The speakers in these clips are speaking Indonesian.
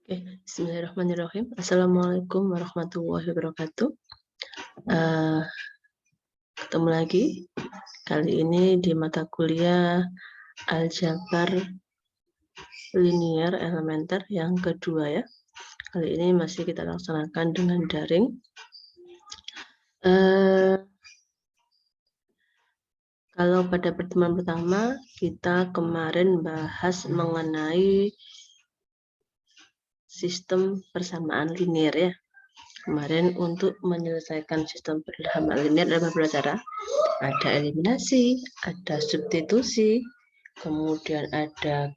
Oke, bismillahirrahmanirrahim. Assalamualaikum warahmatullahi wabarakatuh. Ketemu lagi, kali ini di mata kuliah Aljabar Linear Elementer yang kedua ya. Kali ini masih kita laksanakan dengan daring. Kalau pada pertemuan pertama, kita kemarin bahas mengenai sistem persamaan linear ya. Kemarin untuk menyelesaikan sistem persamaan linear ada beberapa cara. Ada eliminasi, ada substitusi, kemudian ada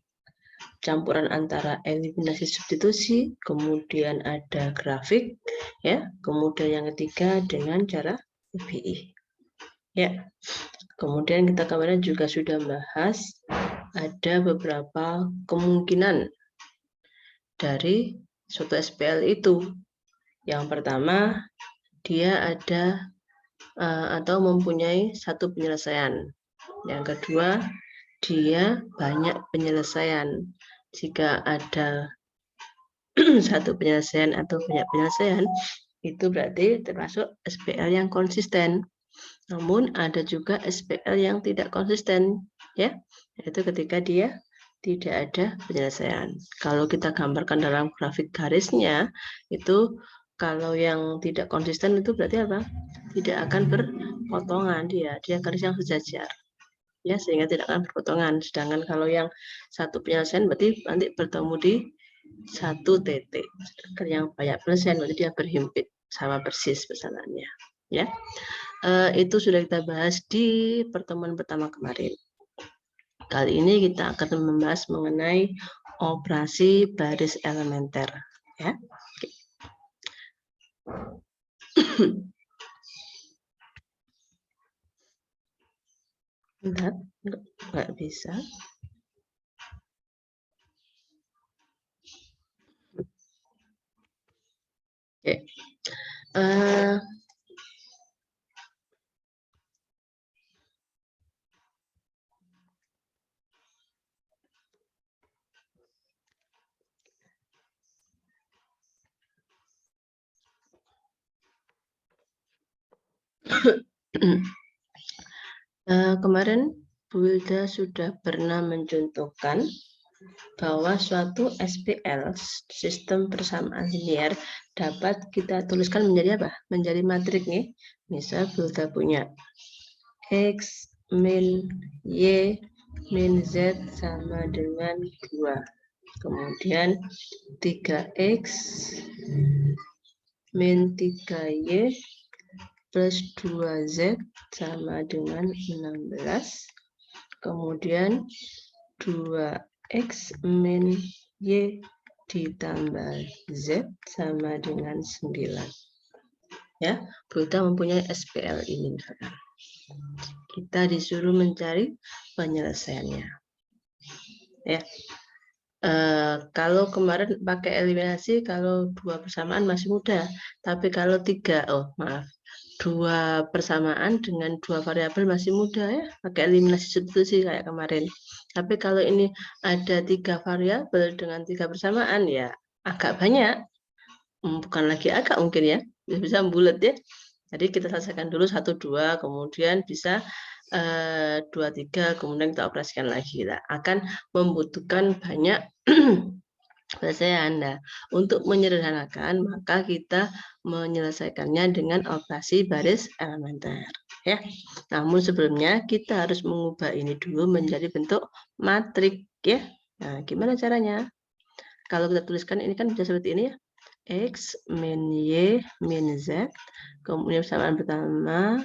campuran antara eliminasi substitusi, kemudian ada grafik, ya. Kemudian yang ketiga dengan cara PBI. Ya. Kemudian kita kemarin juga sudah bahas ada beberapa kemungkinan dari suatu SPL itu. Yang pertama, dia ada atau mempunyai satu penyelesaian. Yang kedua, dia banyak penyelesaian. Jika ada satu penyelesaian atau banyak penyelesaian, itu berarti termasuk SPL yang konsisten. Namun ada juga SPL yang tidak konsisten, ya, yaitu ketika dia tidak ada penyelesaian. Kalau kita gambarkan dalam grafik garisnya, itu kalau yang tidak konsisten itu berarti apa? Tidak akan berpotongan dia garis yang sejajar. Ya, sehingga tidak akan berpotongan. Sedangkan kalau yang satu penyelesaian berarti nanti bertemu di satu titik. Sedangkan yang banyak penyelesaian berarti dia berhimpit sama persis pesanannya. Ya, itu sudah kita bahas di pertemuan pertama kemarin. Kali ini kita akan membahas mengenai operasi baris elementer. Ya. Bentar, nggak bisa. Oke. Kemarin Bu Wilda sudah pernah mencontohkan bahwa suatu SPL, sistem persamaan linear, dapat kita tuliskan menjadi apa? Menjadi matrik nih. Misal Bu Wilda punya X min Y min Z sama dengan 2. Kemudian 3X min 3Y plus 2Z sama dengan 16. Kemudian 2X min Y ditambah Z sama dengan 9. Ya, kita mempunyai SPL ini. Kita disuruh mencari penyelesaiannya. Ya. Kalau kemarin pakai eliminasi, kalau dua persamaan masih mudah. Tapi kalau dua persamaan dengan dua variabel masih mudah ya, pakai eliminasi substitusi kayak kemarin. Tapi kalau ini ada 3 variabel dengan 3 persamaan ya agak banyak, bukan lagi agak mungkin ya, bisa bulat ya. Jadi kita selesaikan dulu 1, 2, kemudian bisa 2, 3, kemudian kita operasikan lagi. Nah, akan membutuhkan banyak penyelesaian. Nah, untuk menyederhanakan, maka kita menyelesaikannya dengan operasi baris elementer. Ya. Namun sebelumnya kita harus mengubah ini dulu menjadi bentuk matrik. Ya. Nah, gimana caranya? Kalau kita tuliskan ini kan bisa seperti ini ya. X min Y min Z. Kemudian persamaan pertama.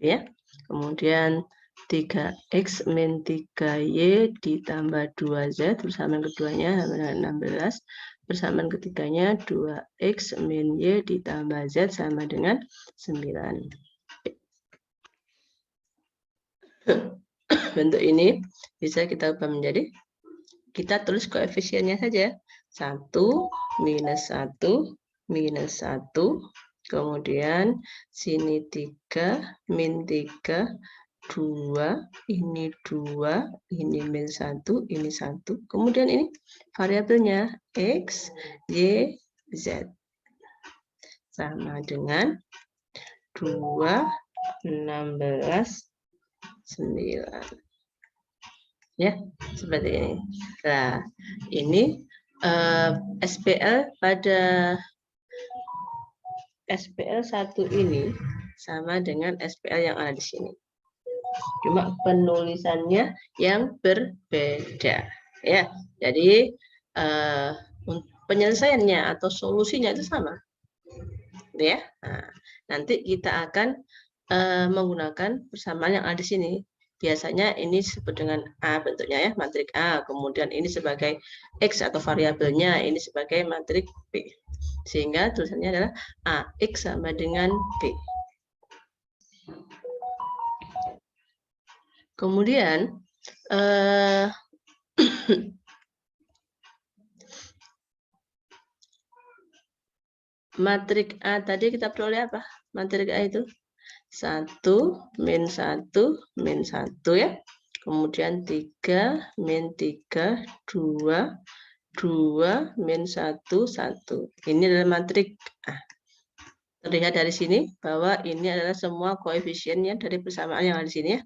Ya. Kemudian 3X min 3Y ditambah 2Z, persamaan keduanya sama dengan 16, persamaan ketiganya 2X min Y ditambah Z sama dengan 9. Bentuk ini bisa kita ubah menjadi, kita tulis koefisiennya saja, 1, minus 1, minus 1, kemudian sini 3, min 3, 2, ini 2, ini min 1, ini 1. Kemudian ini variabelnya X, Y, Z. Sama dengan 2, 16, 9. Ya, seperti ini. Nah, ini SPL pada SPL 1 ini sama dengan SPL yang ada di sini. Cuma penulisannya yang berbeda. Ya, jadi penyelesaiannya atau solusinya itu sama. Ya, nah, nanti kita akan menggunakan persamaan yang ada di sini. Biasanya ini disebut dengan A bentuknya ya, matrik A. Kemudian ini sebagai X atau variabelnya, ini sebagai matrik B. Sehingga tulisannya adalah AX sama dengan B. Kemudian matrik A tadi kita peroleh apa? Matrik A itu 1, min 1, min 1 ya. Kemudian 3, min 3, 2, 2, min 1, 1. Ini adalah matrik A. Terlihat dari sini bahwa ini adalah semua koefisiennya dari persamaan yang ada di sini ya.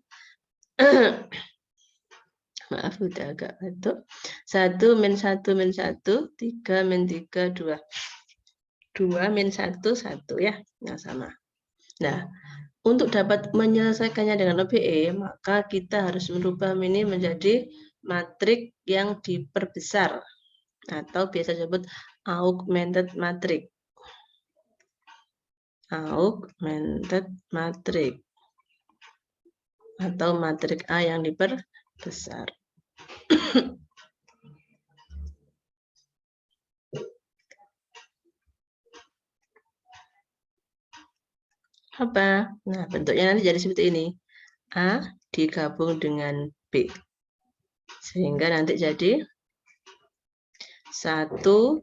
Maaf, udah agak batuk. 1, min 1, min 1, 3, min 3, 2. 2, min 1, 1 ya. Nah, sama. Nah, untuk dapat menyelesaikannya dengan OBE, maka kita harus merubah ini menjadi matrik yang diperbesar atau biasa disebut augmented matrix. Augmented matrix atau matrik A yang diperbesar. Apa? Nah, bentuknya nanti jadi seperti ini. A digabung dengan B. Sehingga nanti jadi 1, 3,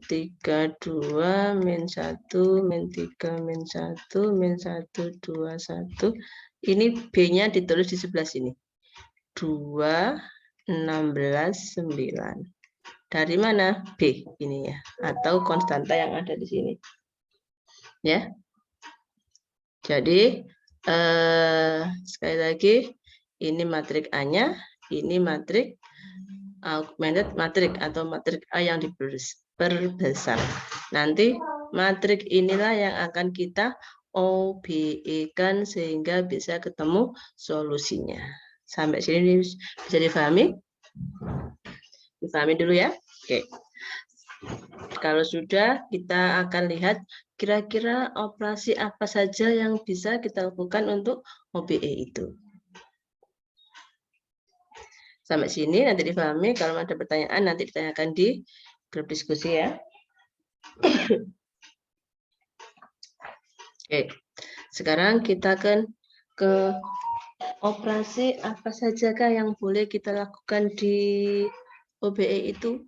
2, min 1, min 3, min 1, min 1, 2, 1. Ini B-nya ditulis di sebelah sini. 2, 16, 9. Dari mana? B ini ya. Atau konstanta yang ada di sini. Ya. Jadi, sekali lagi, ini matrik A-nya, ini matrik augmented matrix atau matrik A yang diperbesar. Nanti matrik inilah yang akan kita OBE-kan sehingga bisa ketemu solusinya. Sampai sini bisa difahami? Difahami dulu ya. Oke. Kalau sudah, kita akan lihat kira-kira operasi apa saja yang bisa kita lakukan untuk OBE itu. Sampai sini nanti difahami. Kalau ada pertanyaan nanti ditanyakan di grup diskusi ya. Oke, sekarang kita akan ke operasi apa sajakah yang boleh kita lakukan di OBE itu.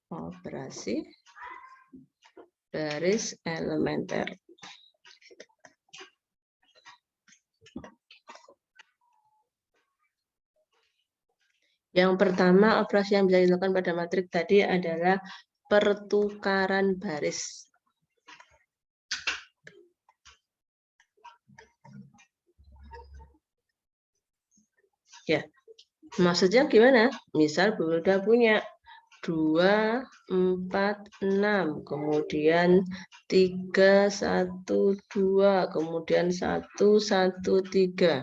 Operasi baris elementer. Yang pertama, operasi yang bisa dilakukan pada matrik tadi adalah pertukaran baris. Ya, maksudnya gimana? Misal Bunda punya 2, 4, 6, kemudian 3, 1, 2, kemudian 1, 1, 3.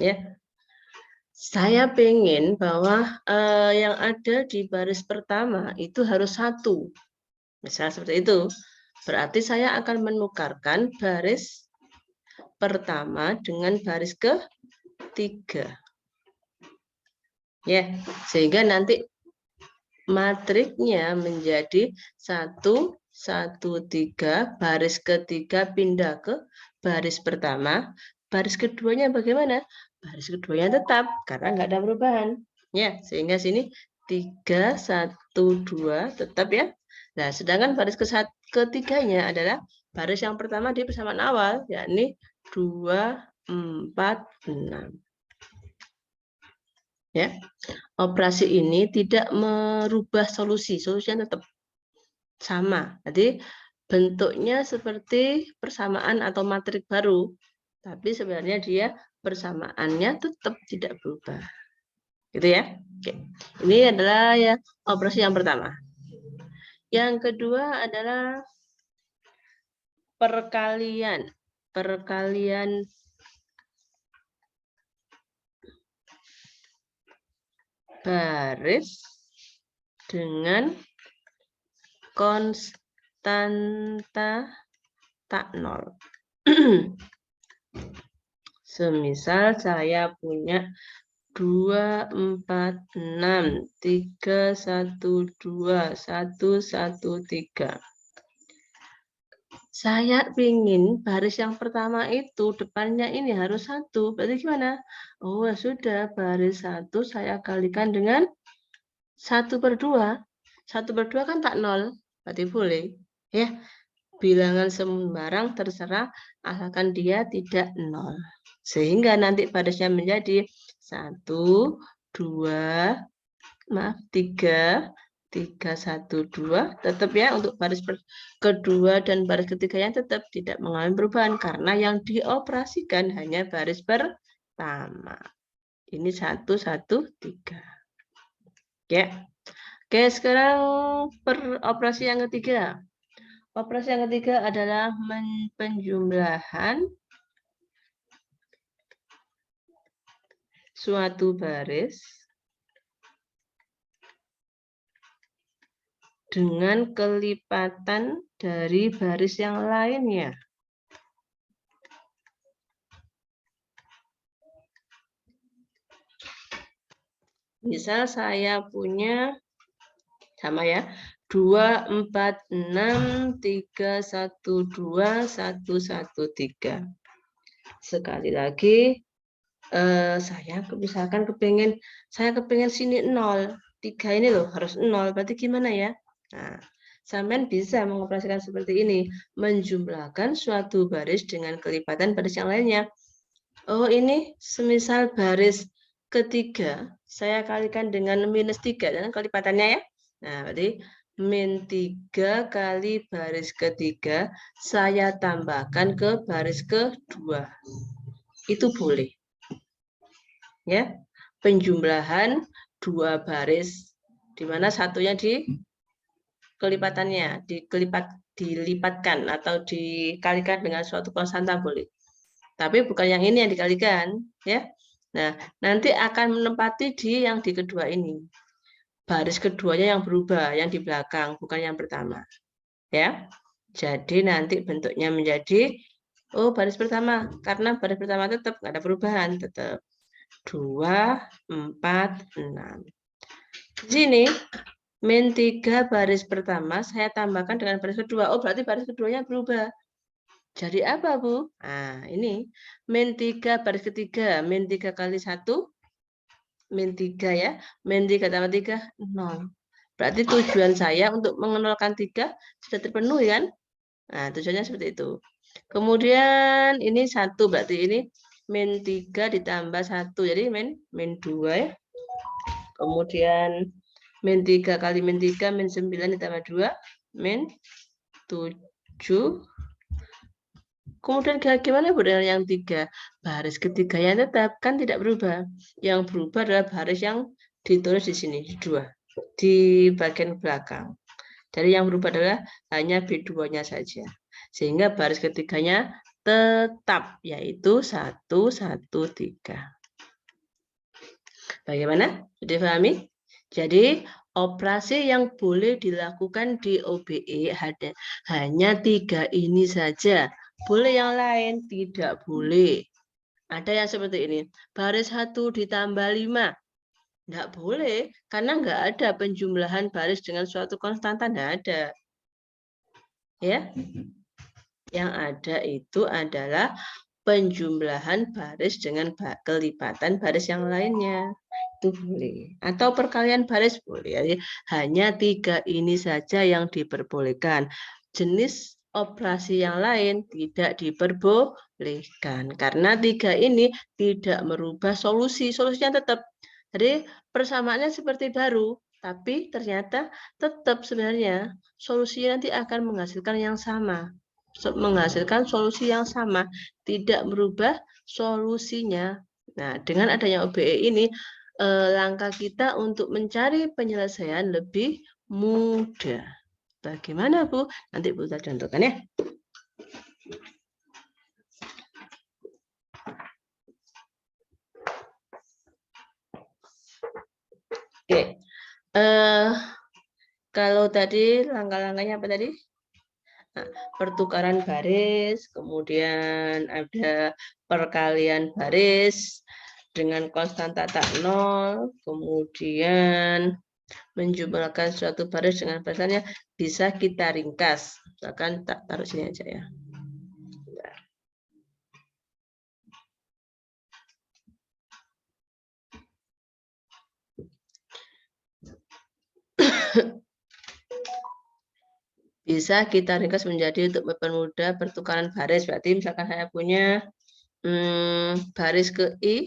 Ya, saya pengen bahwa yang ada di baris pertama itu harus 1. Misal seperti itu. Berarti saya akan menukarkan baris pertama dengan baris ketiga. Ya, sehingga nanti matriknya menjadi 1, 1, 3, baris ketiga pindah ke baris pertama, baris keduanya bagaimana? Baris keduanya tetap, karena nggak ada perubahan. Ya, sehingga sini 3, 1, 2 tetap ya. Nah, sedangkan baris ketiganya adalah baris yang pertama di persamaan awal, yakni 2, 4, 6. Ya, operasi ini tidak merubah solusi, solusinya tetap sama. Jadi bentuknya seperti persamaan atau matrik baru, tapi sebenarnya dia persamaannya tetap tidak berubah. Gitu ya. Oke. Ini adalah ya operasi yang pertama. Yang kedua adalah perkalian. Perkalian baris dengan konstanta tak nol. Semisal saya punya 2, 4, 6, 3, 1, 2, 1, 1, 3. Saya ingin baris yang pertama itu depannya ini harus 1. Berarti gimana? Oh, sudah. Baris 1 saya kalikan dengan 1/2. 1/2 kan tak 0. Berarti boleh. Ya, bilangan sembarang terserah asalkan dia tidak 0. Sehingga nanti barisnya menjadi 1, 2, 3, 3, 1, 2. Tetap ya untuk baris kedua dan baris ketiganya tetap tidak mengalami perubahan karena yang dioperasikan hanya baris pertama. Ini 1, 1, 3. Ya. Oke, sekarang operasi yang ketiga. Operasi yang ketiga adalah penjumlahan suatu baris dengan kelipatan dari baris yang lainnya. Misal saya punya sama ya, 2, 4, 6, 3, 1, 2, 1, 1, 3. Sekali lagi, saya misalkan saya kepengen sini 0. 3 ini loh harus 0, berarti gimana ya? Nah, sampean bisa mengoperasikan seperti ini, menjumlahkan suatu baris dengan kelipatan baris yang lainnya. Oh, ini semisal baris ketiga, saya kalikan dengan -3, dan kelipatannya ya. Nah, berarti -3 kali baris ketiga, saya tambahkan ke baris kedua. Itu boleh. Ya, penjumlahan dua baris, di mana satunya di kelipatannya, dilipatkan atau dikalikan dengan suatu konstanta boleh. Tapi bukan yang ini yang dikalikan, ya. Nah, nanti akan menempati di yang di kedua ini. Baris keduanya yang berubah, yang di belakang, bukan yang pertama. Ya. Jadi nanti bentuknya menjadi baris pertama, karena baris pertama tetap nggak ada perubahan, tetap 2, 4, 6. Di sini -3 baris pertama saya tambahkan dengan baris kedua. Oh, berarti baris keduanya berubah. Jadi apa, Bu? Nah, ini -3 baris ketiga, -3 kali 1, -3 ya, -3 tambah 3, 0. Berarti tujuan saya untuk mengenalkan 3 sudah terpenuhi kan? Nah, tujuannya seperti itu. Kemudian ini 1, berarti ini -3 ditambah 1, jadi -2 ya. Kemudian -3 kali -3, -9 ditambah 2, -7. Kemudian gimana Bu dengan yang 3? Baris ketiganya tetap, kan tidak berubah. Yang berubah adalah baris yang ditulis di sini, 2, di bagian belakang. Jadi yang berubah adalah hanya B2-nya saja. Sehingga baris ketiganya tetap, yaitu 1, 1, 3. Bagaimana? Sudah dipahami? Jadi, operasi yang boleh dilakukan di OBE hanya 3 ini saja. Boleh yang lain? Tidak boleh. Ada yang seperti ini. Baris 1 ditambah 5. Tidak boleh, karena nggak ada penjumlahan baris dengan suatu konstanta. Tidak ada. Ya. Yang ada itu adalah penjumlahan baris dengan kelipatan baris yang lainnya. Itu boleh. Atau perkalian baris boleh. Hanya 3 ini saja yang diperbolehkan. Jenis operasi yang lain tidak diperbolehkan. Karena 3 ini tidak merubah solusi. Solusinya tetap. Jadi persamaannya seperti baru, tapi ternyata tetap sebenarnya solusinya nanti akan menghasilkan yang sama. Menghasilkan solusi yang sama, tidak merubah solusinya. Nah, dengan adanya OBE ini, langkah kita untuk mencari penyelesaian lebih mudah. Bagaimana, Bu? Nanti Bu kita contohkan ya. Oke. Kalau tadi langkah-langkahnya apa tadi? Nah, pertukaran baris, kemudian ada perkalian baris dengan konstanta tak nol, kemudian menjumlahkan suatu baris dengan barisannya bisa kita ringkas. Misalkan tak taruh sini aja ya. Bisa kita ringkas menjadi untuk mempermudah pertukaran baris. Berarti misalkan saya punya baris ke I,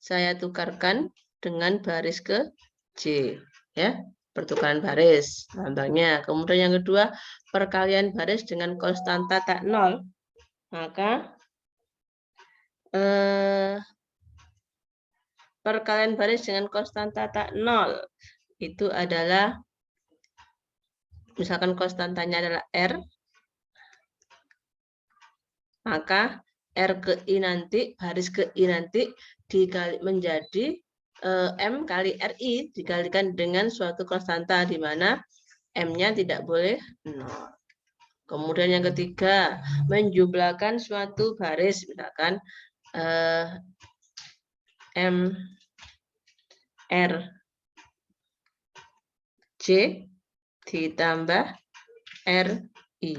saya tukarkan dengan baris ke J. Ya, pertukaran baris lambangnya. Kemudian yang kedua, perkalian baris dengan konstanta tak nol. Maka perkalian baris dengan konstanta tak nol itu adalah, misalkan konstantanya adalah R, maka R ke I nanti, baris ke I nanti dikali menjadi M kali RI dikalikan dengan suatu konstanta di mana M-nya tidak boleh 0. Kemudian yang ketiga, menjumlahkan suatu baris, misalkan M R J ditambah R I.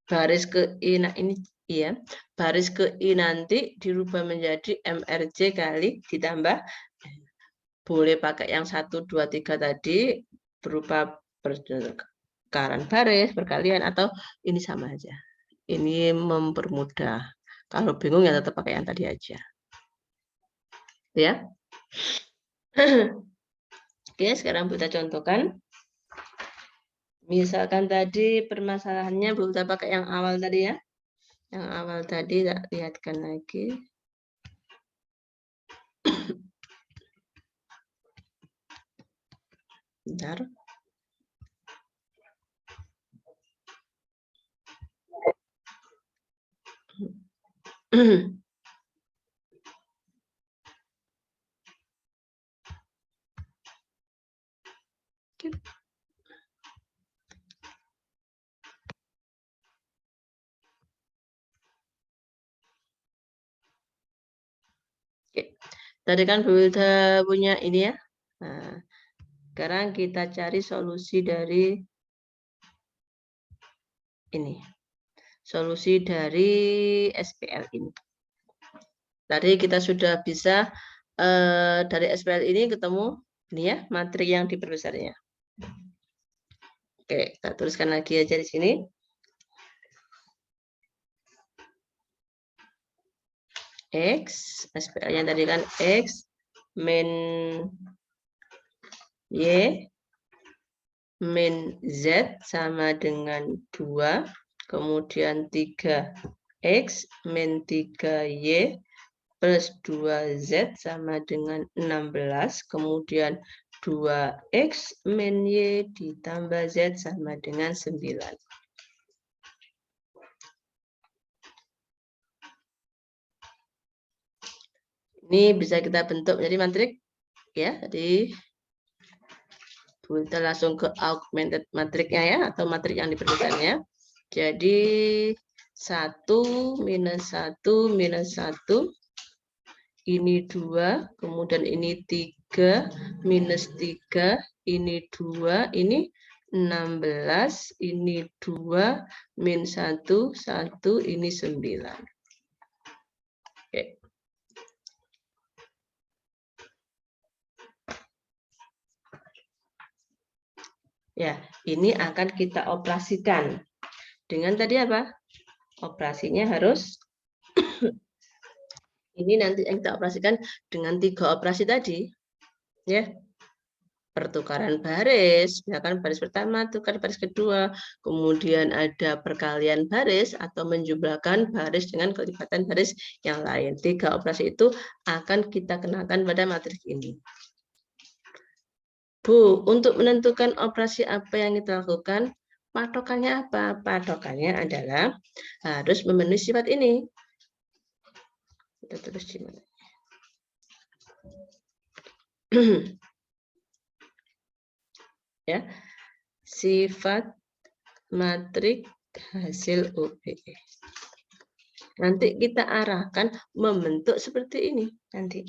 Baris ke I, nah ini iya, baris ke I nanti dirubah menjadi MRJ kali ditambah, boleh pakai yang 1, 2, 3 tadi berupa pertukaran baris, perkalian, atau ini sama aja. Ini mempermudah. Kalau bingung ya tetap pakai yang tadi aja. Ya. Oke, sekarang kita contohkan. Misalkan tadi permasalahannya belum kita pakai yang awal tadi ya. Yang awal tadi tak lihatkan lagi. Bentar. Oke. Tadi kan Bu Wilda punya ini ya. Nah, sekarang kita cari solusi dari ini. Solusi dari SPL ini. Tadi kita sudah bisa dari SPL ini ketemu ini ya, matrik yang diperbesarnya. Oke, kita tuliskan lagi aja di sini. X, SPL-nya tadi kan X min Y min Z sama dengan 2, kemudian 3X min 3Y plus 2Z sama dengan 16, kemudian 2X min Y ditambah Z sama dengan 9. Ini bisa kita bentuk menjadi matrik ya. Jadi kita langsung ke augmented matriknya ya, atau matrik yang diperlukannya. Jadi 1 minus 1 minus 1 ini 2, kemudian ini 3 minus 3, ini 2, ini 16, ini 2 min 1 1, ini 9. Oke. Ya, ini akan kita operasikan. Dengan tadi apa? Operasinya harus ini nanti yang kita operasikan dengan 3 operasi tadi, ya. Pertukaran baris, misalkan baris pertama tukar baris kedua, kemudian ada perkalian baris atau menjumlahkan baris dengan kelipatan baris yang lain. 3 operasi itu akan kita kenakan pada materi ini. Bu, untuk menentukan operasi apa yang kita lakukan, patokannya apa? Patokannya adalah harus memenuhi sifat ini. Kita tulis di mana? Ya, sifat matrik hasil OBE. Nanti kita arahkan membentuk seperti ini nanti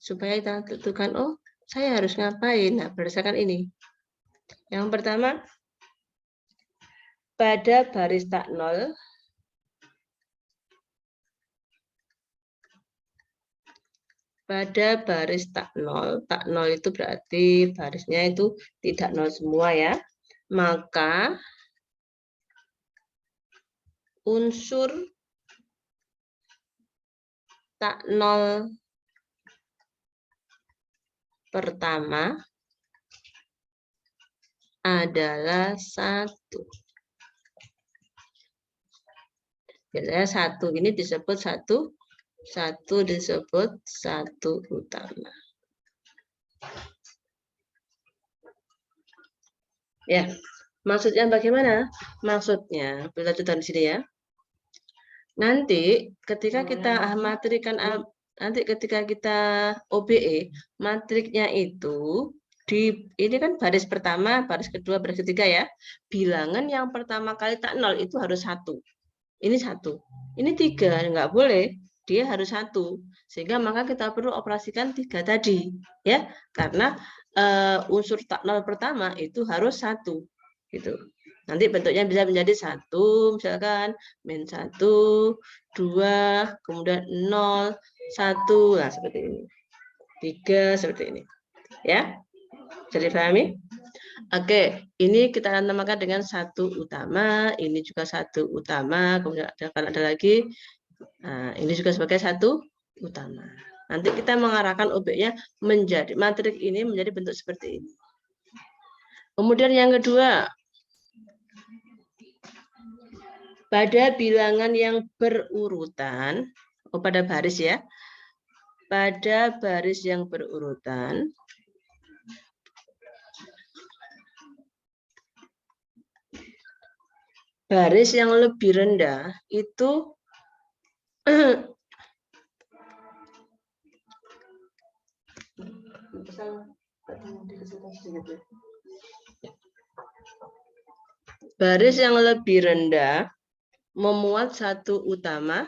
supaya kita tentukan, oh saya harus ngapain. Nah, berdasarkan ini. Yang pertama, pada baris tak nol tak nol itu berarti barisnya itu tidak nol semua ya, maka unsur tak nol pertama adalah 1. Biasanya 1 ini disebut satu disebut 1 utama. Ya, maksudnya bagaimana? Maksudnya, kita tulis di sini ya. Nanti ketika kita matrikan, nanti ketika kita OBE, matriknya itu ini kan baris pertama, baris kedua, baris ketiga ya. Bilangan yang pertama kali tak nol itu harus 1. Ini 1. Ini 3, nggak boleh. Dia harus 1. Sehingga maka kita perlu operasikan 3 tadi, ya. Karena unsur tak nol pertama itu harus 1, gitu. Nanti bentuknya bisa menjadi 1, misalkan min 1, 2, kemudian 0, 1, nah seperti ini. 3 seperti ini, ya. Jadi dipahami? Oke, ini kita akan namakan dengan 1 utama, ini juga 1 utama, kemudian ada lagi, nah, ini juga sebagai 1 utama. Nanti kita mengarahkan objeknya menjadi matrik ini menjadi bentuk seperti ini. Kemudian yang kedua, pada bilangan yang berurutan, pada baris ya, pada baris yang berurutan, baris yang lebih rendah itu baris yang lebih rendah memuat 1 utama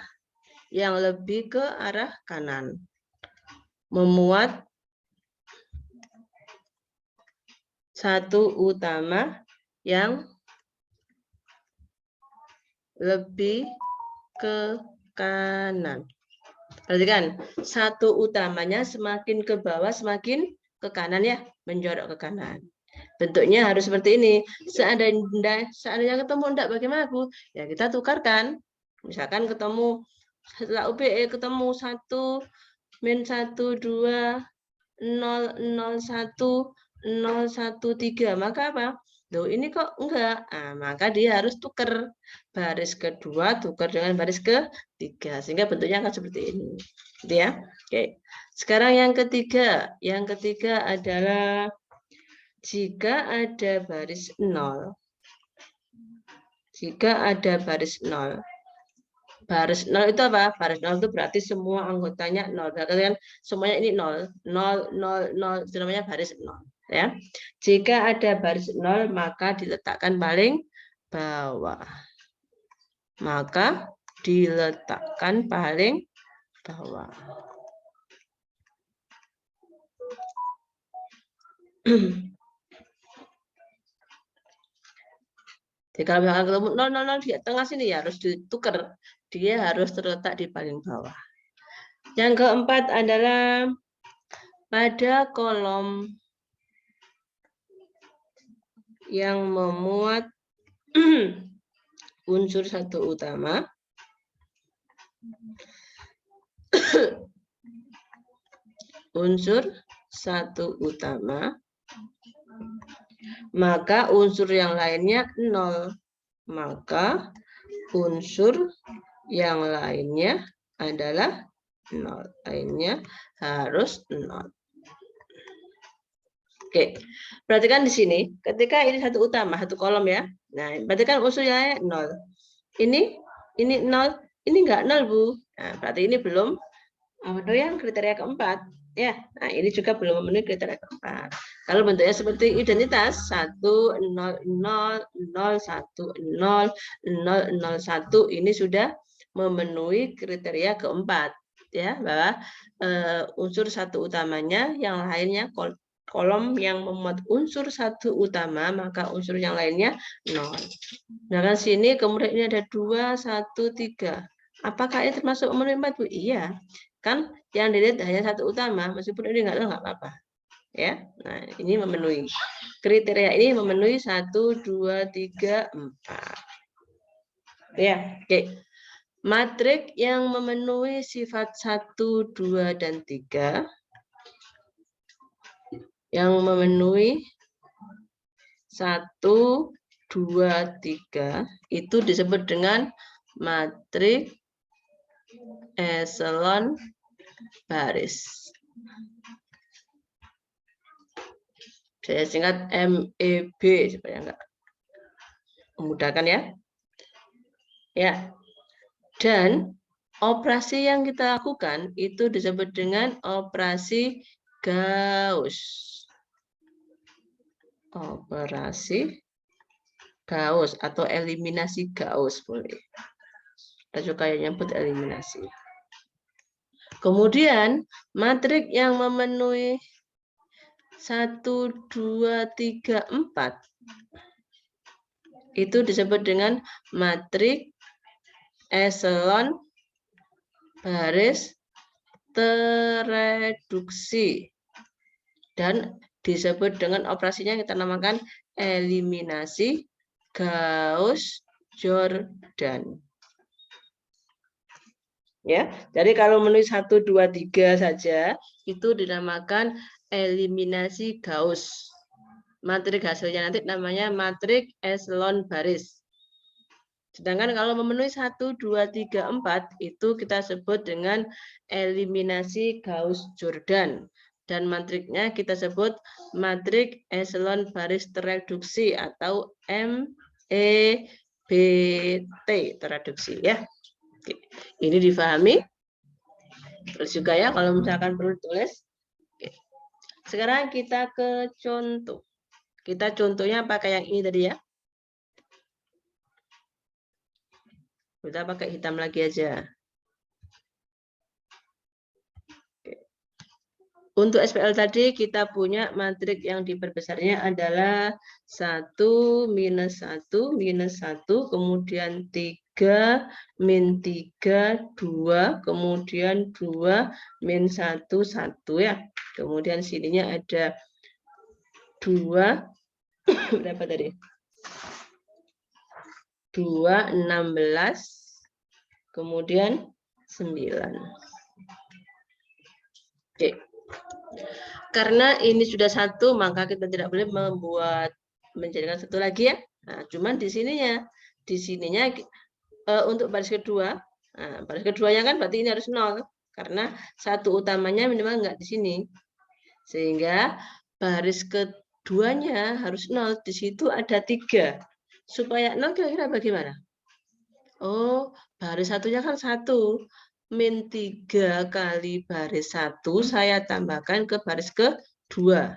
yang lebih ke arah kanan. Memuat 1 utama yang lebih ke kanan. Perhatikan, 1 utamanya semakin ke bawah semakin ke kanan ya, menjorok ke kanan. Bentuknya harus seperti ini. Seandainya ketemu enggak bagaimana Bu? Ya kita tukarkan. Misalkan ketemu setelah OBE ketemu 1 min 1 2 0 0 1 0 1 3, maka apa? Loh, ini kok enggak? Nah, maka dia harus tukar baris kedua tukar dengan baris ketiga sehingga bentuknya akan seperti ini. Gitu ya. Oke. Sekarang yang ketiga adalah jika ada baris 0. Jika ada baris 0. Baris 0 itu apa? Baris 0 itu berarti semua anggotanya 0. Berarti kan semuanya ini 0. 0, 0, 0. Itu namanya baris 0. Ya. Jika ada baris 0, maka diletakkan paling bawah. Maka diletakkan paling bawah. Jadi kalau misalkan ketemu 0, 0, 0 di tengah sini ya harus ditukar. Dia harus terletak di paling bawah. Yang keempat adalah pada kolom yang memuat unsur satu utama unsur satu utama, maka unsur yang lainnya 0. Maka unsur yang lainnya adalah 0. Lainnya harus 0. Oke, perhatikan di sini, ketika ini satu utama, satu kolom ya. Nah, berarti kan unsurnya 0. Ini 0, ini enggak 0, Bu. Nah, berarti ini belum memenuhi yang kriteria keempat. Ya, nah ini juga belum memenuhi kriteria keempat. Kalau bentuknya seperti identitas 1, 0, 0, 0, 1, 0, 0, 0, 1 ini sudah memenuhi kriteria keempat. Ya, bahwa unsur satu utamanya, yang lainnya kolom yang memuat unsur satu utama, maka unsur yang lainnya 0. Nah, kan sini kemudian ini ada 2, 1, 3. Apakah ini termasuk memenuhi 4, Bu? Iya. Kan yang dilihat hanya satu utama, meskipun ini enggak apa-apa. Ya. Nah, ini memenuhi. Kriteria ini memenuhi 1, 2, 3, 4. Ya, oke. Matrik yang memenuhi sifat 1, 2, dan 3 yang memenuhi 1, 2, 3 itu disebut dengan matrik eselon baris. Saya singkat MEB supaya enggak memudahkan ya. Ya. Dan operasi yang kita lakukan itu disebut dengan operasi Gauss. Operasi Gauss atau eliminasi Gauss boleh. Kita juga nyebut eliminasi. Kemudian matrik yang memenuhi 1, 2, 3, 4 itu disebut dengan matrik eselon baris tereduksi dan disebut dengan operasinya kita namakan eliminasi Gauss-Jordan. Ya, jadi kalau menulis 1, 2, 3 saja itu dinamakan eliminasi Gauss. Matrik hasilnya nanti namanya matrik eselon baris. Sedangkan kalau memenuhi 1, 2, 3, 4 itu kita sebut dengan eliminasi Gauss-Jordan. Dan matriknya kita sebut matrik eselon baris tereduksi atau MEBT tereduksi ya. Oke. Ini difahami? Terus juga ya kalau misalkan perlu tulis. Oke. Sekarang kita ke contoh. Kita contohnya pakai yang ini tadi ya. Kita pakai hitam lagi aja. Untuk SPL tadi kita punya matrik yang diperbesarnya adalah 1, minus 1, minus 1, kemudian 3, min 3, 2, kemudian 2, min 1, 1 ya. Kemudian sininya ada 2, berapa tadi? 2, 16, kemudian 9. Oke. Karena ini sudah 1, maka kita tidak boleh menjadikan 1 lagi ya. Nah, cuman di sininya untuk baris kedua, nah, baris keduanya kan berarti ini harus 0 karena satu utamanya minimal enggak di sini. Sehingga baris keduanya harus 0. Di situ ada 3. Supaya 0 kira-kira bagaimana? Oh, baris satunya kan 1. Min 3 kali baris 1 saya tambahkan ke baris kedua.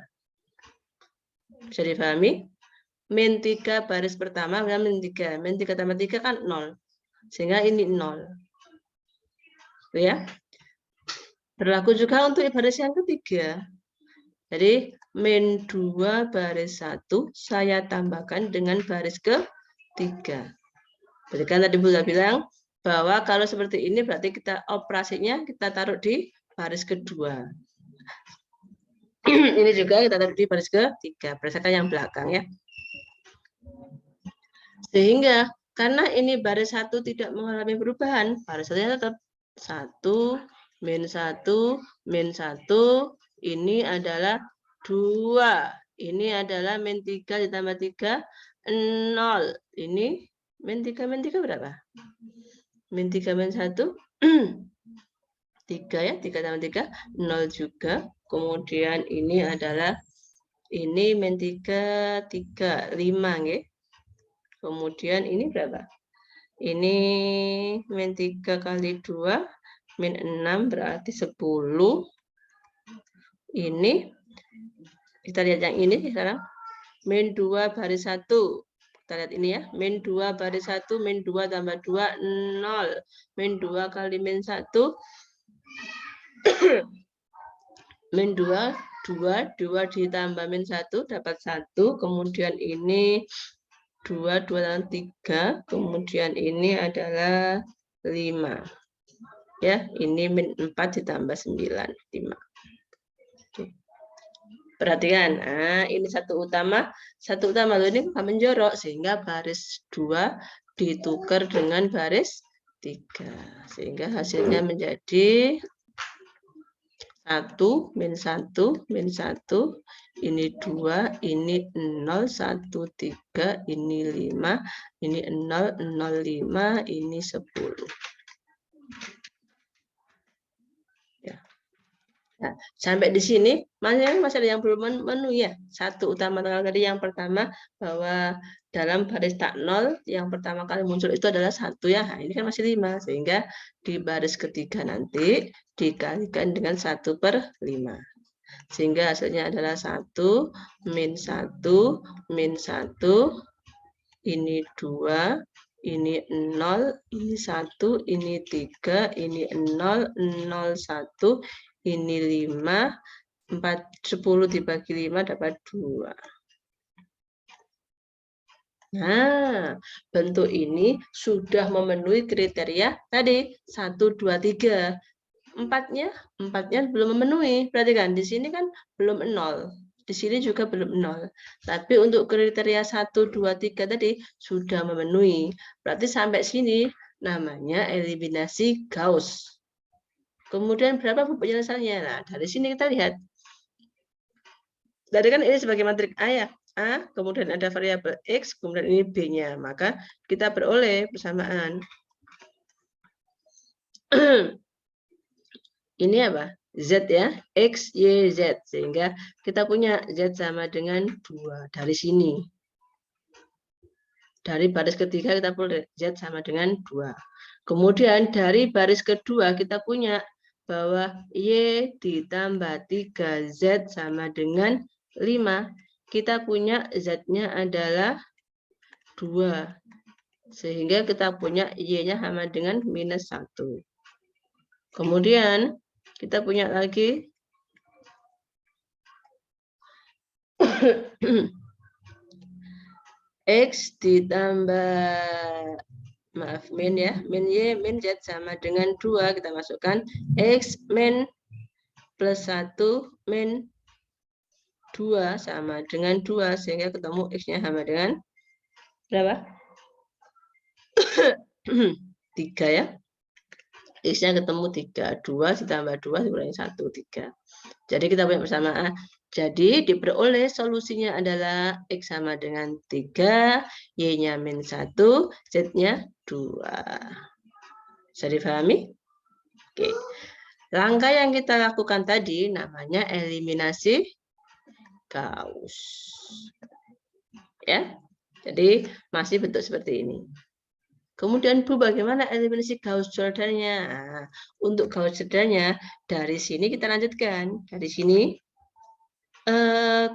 Bisa dipahami? Min 3 baris pertama min 3. Min 3 tambah 3 kan 0. Sehingga ini 0. Ya. Berlaku juga untuk baris yang ketiga. Jadi min 2 baris 1 saya tambahkan dengan baris ketiga. Jadi kan tadi Bu bilang bahwa kalau seperti ini berarti kita operasinya kita taruh di baris kedua. Ini juga kita taruh di baris ketiga, berdasarkan yang belakang ya. Sehingga Karena ini baris 1 tidak mengalami perubahan, baris 1-nya tetap 1, min 1, min 1, ini adalah 2. Ini adalah min 3 ditambah 3, 0. Ini min 3 berapa? Min 3 min 1, 3 ya, 3 tambah 3, 0 juga. Kemudian ini adalah, ini min 3, 3, 5 ya. Kemudian ini berapa? Ini min 3 kali 2, min 6 berarti 10. Ini, kita lihat yang ini sekarang. Min 2 baris 1. Kita lihat ini ya. Min 2 baris 1, min 2 tambah 2, 0. Min 2 kali min 1. Min 2, 2 ditambah min 1 dapat 1. Kemudian ini 2 dan 3, kemudian ini adalah 5. Ya, ini min 4 ditambah 9, 5. Oke. Perhatikan, nah, ini satu utama ini menjorok sehingga baris 2 ditukar dengan baris 3. Sehingga hasilnya menjadi 1, min 1, min 1, ini 2, ini 0, 1, 3, ini 5, ini 0, 0, 5, ini 10. Ya. Nah, sampai di sini masih ada yang belum memenuhi ya. Satu utama tadi yang pertama bahwa dalam baris tak 0 yang pertama kali muncul itu adalah 1 ya. Nah, ini kan masih 5 sehingga di baris ketiga nanti dikalikan dengan 1/5. Sehingga hasilnya adalah 1, min 1, min 1, ini 2, ini 0, ini 1, ini 3, ini 0, 0, 1, ini 5, 10 dibagi 5 dapat 2. Nah, bentuk ini sudah memenuhi kriteria tadi 1, 2, 3. Empatnya belum memenuhi. Perhatikan di sini kan belum 0. Di sini juga belum 0. Tapi untuk kriteria 1, 2, 3 tadi sudah memenuhi. Berarti sampai sini namanya eliminasi Gauss. Kemudian berapa penyelesaiannya? Nah, dari sini kita lihat. Dari kan ini sebagai matriks A ya. A, kemudian ada variabel X, kemudian ini B-nya. Maka kita beroleh persamaan. Ini apa? Z ya, X, Y, Z. Sehingga kita punya Z sama dengan 2 dari sini. Dari baris ketiga kita punya Z sama dengan 2. Kemudian dari baris kedua kita punya bahwa Y ditambah 3Z sama dengan 5. Kita punya Z-nya adalah 2. Sehingga kita punya Y-nya sama dengan minus 1. Kemudian kita punya lagi X ditambah, maaf, min ya, min Y, min Z sama dengan 2. Kita masukkan X min plus 1 min 2 sama dengan 2. Sehingga ketemu X-nya sama dengan berapa? 3 ya. X-nya ketemu 3. 2 ditambah 2 dikurangi 1, 3. Jadi kita punya persamaan. Jadi diperoleh solusinya adalah X sama dengan 3, Y-nya min 1, Z-nya 2. Bisa dipahami? Oke. Langkah yang kita lakukan tadi namanya eliminasi Gauss. Ya. Jadi masih bentuk seperti ini. Kemudian Bu, bagaimana eliminasi Gauss Jordannya? Nah, untuk Gauss Jordannya dari sini kita lanjutkan. Dari sini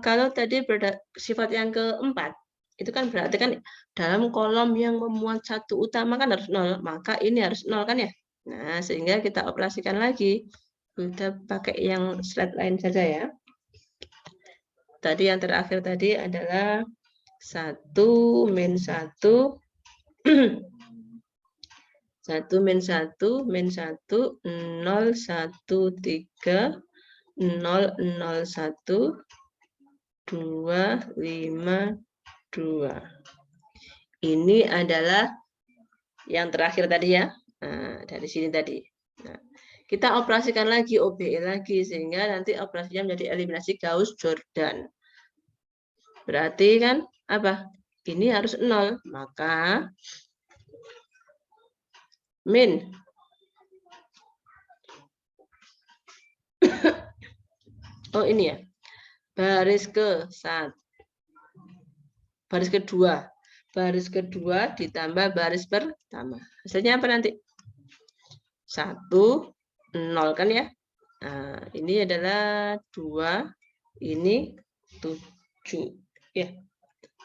kalau tadi sifat yang keempat, itu kan berarti kan dalam kolom yang memuat satu utama kan harus 0, maka ini harus 0 kan ya. Nah, sehingga kita operasikan lagi. Kita pakai yang slide lain saja ya. Tadi yang terakhir tadi adalah 1 min 1 1 min 1 min 1 0 1 3 0 0 1 2 5 2. Ini adalah yang terakhir tadi ya. Nah, dari sini tadi. Nah, kita operasikan lagi OBE lagi sehingga nanti operasinya menjadi eliminasi Gauss-Jordan. Berarti kan apa? Ini harus 0, maka min oh ini ya. Baris kedua. Baris kedua ditambah baris pertama. Hasilnya apa nanti? 1, 0 kan ya? Nah, ini adalah 2, ini 7. Ya.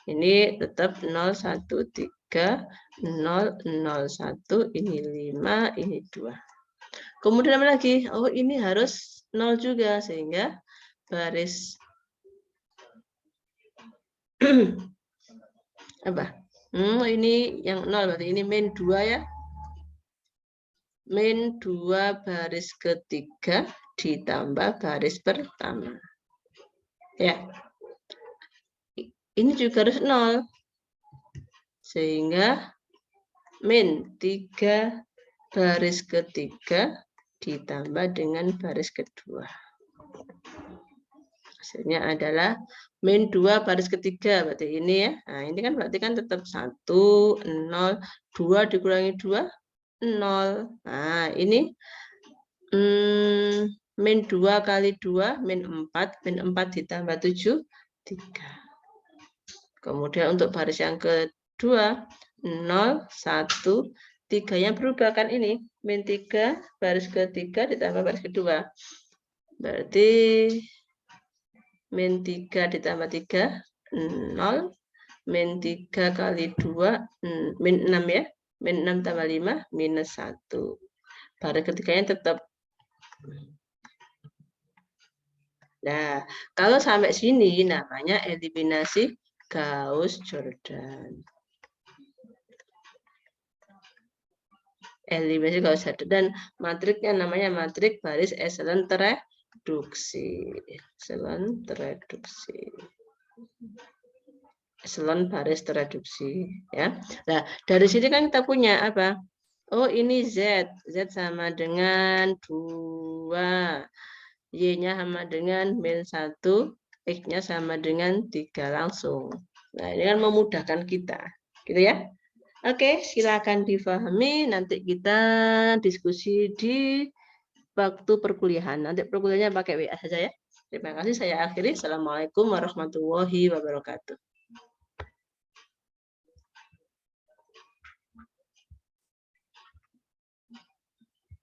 Ini tetap 0, 1, 3, 0, 0, 1, ini 5, ini 2. Kemudian apa lagi? Oh, ini harus 0 juga, sehingga baris apa? Ini yang 0, berarti ini min 2 ya. Min 2 baris ketiga ditambah baris pertama. Ya. Ini juga harus 0. Sehingga min 3 baris ketiga ditambah dengan baris kedua. Hasilnya adalah min 2 baris ketiga. Berarti ini ya. Nah, ini kan berarti kan tetap 1, 0, 2 dikurangi 2, 0. Nah, ini min 2 kali 2, min 4. Min 4 ditambah 7, 3. Kemudian untuk baris yang kedua, 0, 1, 3. Yang berubah kan ini. Min 3, baris ketiga ditambah baris kedua. Berarti min 3 ditambah 3, 0. Min 3 kali 2, min 6 ya. Min 6 tambah 5, minus 1. Baris ketiganya tetap. Nah, kalau sampai sini namanya eliminasi Gauss-Jordan. Eliminasi Gauss-Jordan. Dan matriknya namanya matrik baris echelon tereduksi. Echelon tereduksi. Echelon baris tereduksi. Ya. Nah, dari sini kan kita punya apa? Oh, ini Z. Z sama dengan 2. Y-nya sama dengan min 1, X-nya sama dengan 3 langsung. Nah, ini kan memudahkan kita. Gitu ya. Oke, silakan difahami. Nanti kita diskusi di waktu perkuliahan. Nanti perkuliahannya pakai WA saja ya. Terima kasih, saya akhiri. Assalamualaikum warahmatullahi wabarakatuh.